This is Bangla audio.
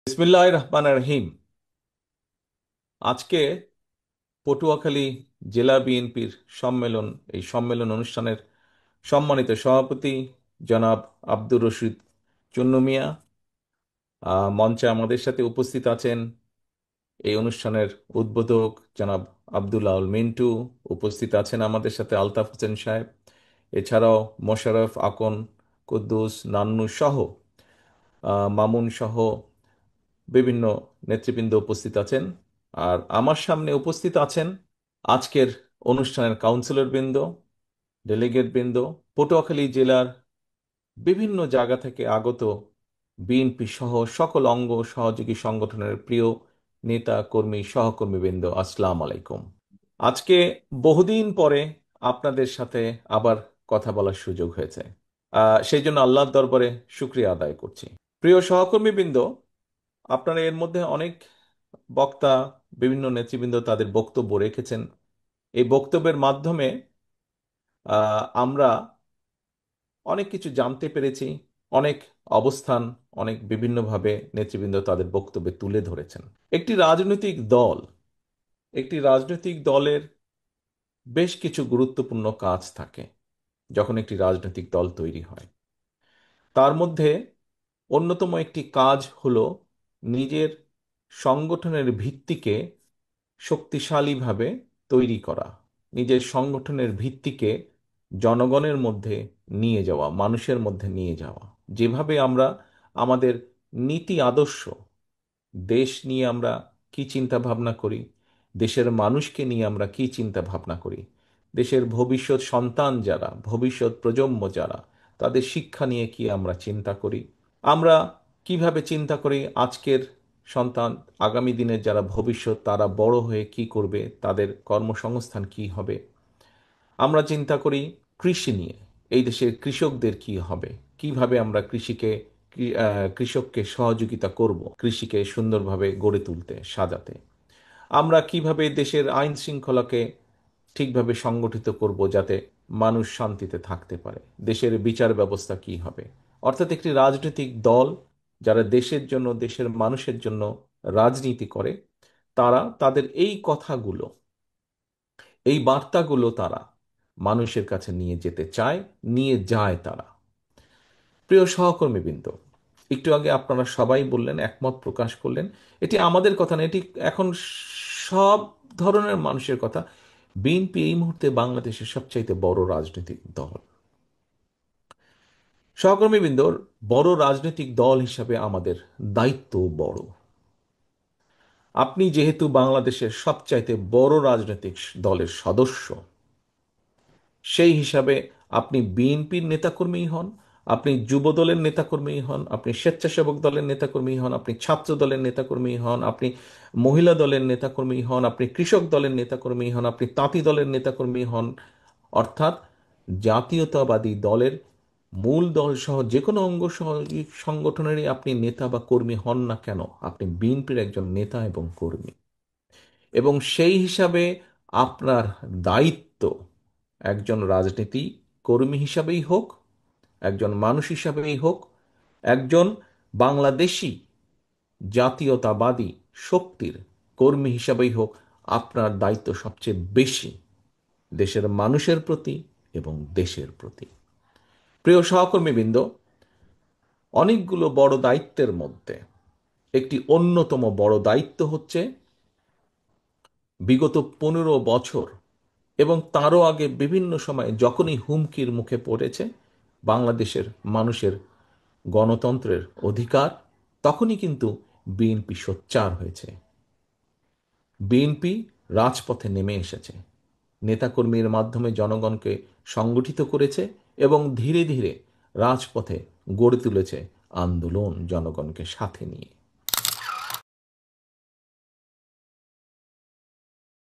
বিসমিল্লাহির রহমানির রহিম। আজকে পটুয়াখালী জেলা বিএনপির সম্মেলন এই সম্মেলন অনুষ্ঠানের সম্মানিত সভাপতি জনাব আব্দুর রশিদ চুন্নু মিয়া মঞ্চে আমাদের সাথে উপস্থিত আছেন। এই অনুষ্ঠানের উদ্বোধক জনাব আব্দুল আউল মিন্টু উপস্থিত আছেন আমাদের সাথে, আলতাফ হোসেন সাহেব, এছাড়াও মোশাররফ আকন, কুদ্দুস, নান্নু সহ মামুন সহ বিভিন্ন নেতৃবৃন্দ উপস্থিত আছেন। আর আমার সামনে উপস্থিত আছেন আজকের অনুষ্ঠানের কাউন্সিলর বৃন্দ, ডেলিগেট বৃন্দ, পটুয়াখালী জেলার বিভিন্ন জায়গা থেকে আগত বিএনপি সহ সকল অঙ্গ সহযোগী সংগঠনের প্রিয় নেতা কর্মী সহকর্মী বৃন্দ, আসসালাম আলাইকুম। আজকে বহুদিন পরে আপনাদের সাথে আবার কথা বলার সুযোগ হয়েছে। সেই জন্য আল্লাহর দরবারে শুক্রিয়া আদায় করছি। প্রিয় সহকর্মীবৃন্দ, আপনারা এর মধ্যে অনেক বক্তা, বিভিন্ন নেতৃবৃন্দ তাদের বক্তব্য রেখেছেন। এই বক্তব্যের মাধ্যমে আমরা অনেক কিছু জানতে পেরেছি, অনেক অবস্থান, অনেক বিভিন্নভাবে নেতৃবৃন্দ তাদের বক্তব্যে তুলে ধরেছেন। একটি রাজনৈতিক দল, একটি রাজনৈতিক দলের বেশ কিছু গুরুত্বপূর্ণ কাজ থাকে যখন একটি রাজনৈতিক দল তৈরি হয়। তার মধ্যে অন্যতম একটি কাজ হলো নিজের সংগঠনের ভিত্তিকে শক্তিশালীভাবে তৈরি করা, নিজের সংগঠনের ভিত্তিকে জনগণের মধ্যে নিয়ে যাওয়া, মানুষের মধ্যে নিয়ে যাওয়া। যেভাবে আমরা আমাদের নীতি আদর্শ, দেশ নিয়ে আমরা কি চিন্তা ভাবনা করি, দেশের মানুষকে নিয়ে আমরা কি চিন্তা ভাবনা করি, দেশের ভবিষ্যৎ সন্তান যারা, ভবিষ্যৎ প্রজন্ম যারা, তাদের শিক্ষা নিয়ে কি আমরা চিন্তা করি, আমরা কিভাবে চিন্তা করি আজকের সন্তান, আগামী দিনের যারা ভবিষ্যৎ, তারা বড় হয়ে কি করবে, তাদের কর্মসংস্থান কি হবে। আমরা চিন্তা করি কৃষি নিয়ে, এই দেশের কৃষকদের কি হবে, কিভাবে আমরা কৃষককে সহযোগিতা করব কৃষিকে সুন্দরভাবে গড়ে তুলতে, সাজাতে। আমরা কিভাবে দেশের আইন শৃঙ্খলাকে ঠিকভাবে সংগঠিত করব যাতে মানুষ শান্তিতে থাকতে পারে, দেশের বিচার ব্যবস্থা কি হবে। অর্থাৎ একটি রাজনৈতিক দল যারা দেশের জন্য, দেশের মানুষের জন্য রাজনীতি করে, তারা তাদের এই কথাগুলো, এই বার্তাগুলো তারা মানুষের কাছে নিয়ে যেতে চায়, নিয়ে যায় তারা। প্রিয় সহকর্মীবৃন্দ, একটু আগে আপনারা সবাই বললেন, একমত প্রকাশ করলেন, এটি আমাদের কথা না, এটি এখন সব ধরনের মানুষের কথা। বিএনপি এই মুহূর্তে বাংলাদেশের সবচাইতে বড় রাজনৈতিক দল। সহকর্মীবৃন্দ, বড় রাজনৈতিক দল হিসাবে আমাদের দায়িত্ব বড়। আপনি যেহেতু বাংলাদেশের সবচাইতে বড় রাজনৈতিক দলের সদস্য, সেই হিসাবে আপনি বিএনপির নেতাকর্মী হন, আপনি যুব দলের নেতাকর্মী হন, আপনি স্বেচ্ছাসেবক দলের নেতাকর্মী হন, আপনি ছাত্র দলের নেতাকর্মী হন, আপনি মহিলা দলের নেতাকর্মী হন, আপনি কৃষক দলের নেতাকর্মী হন, আপনি তাঁতি দলের নেতাকর্মী হন, অর্থাৎ জাতীয়তাবাদী দলের মূল দল সহ যে কোনো অঙ্গ সংগঠনেরই আপনি নেতা বা কর্মী হন না কেন, আপনি বিএনপির একজন নেতা এবং কর্মী। এবং সেই হিসাবে আপনার দায়িত্ব একজন রাজনীতি কর্মী হিসাবেই হোক, একজন মানুষ হিসাবেই হোক, একজন বাংলাদেশি জাতীয়তাবাদী শক্তির কর্মী হিসাবেই হোক, আপনার দায়িত্ব সবচেয়ে বেশি দেশের মানুষের প্রতি এবং দেশের প্রতি। প্রিয় সহকর্মীবৃন্দ, অনেকগুলো বড় দায়িত্বের মধ্যে একটি অন্যতম বড় দায়িত্ব হচ্ছে বিগত 15 বছর এবং তারও আগে বিভিন্ন সময়ে যখনই হুমকির মুখে পড়েছে বাংলাদেশের মানুষের গণতন্ত্রের অধিকার, তখনই কিন্তু বিএনপি সোচ্চার হয়েছে। বিএনপি রাজপথে নেমে এসেছে, নেতাকর্মীর মাধ্যমে জনগণকে সংগঠিত করেছে এবং ধীরে ধীরে রাজপথে গড়ে তুলেছে আন্দোলন জনগণকে সাথে নিয়ে।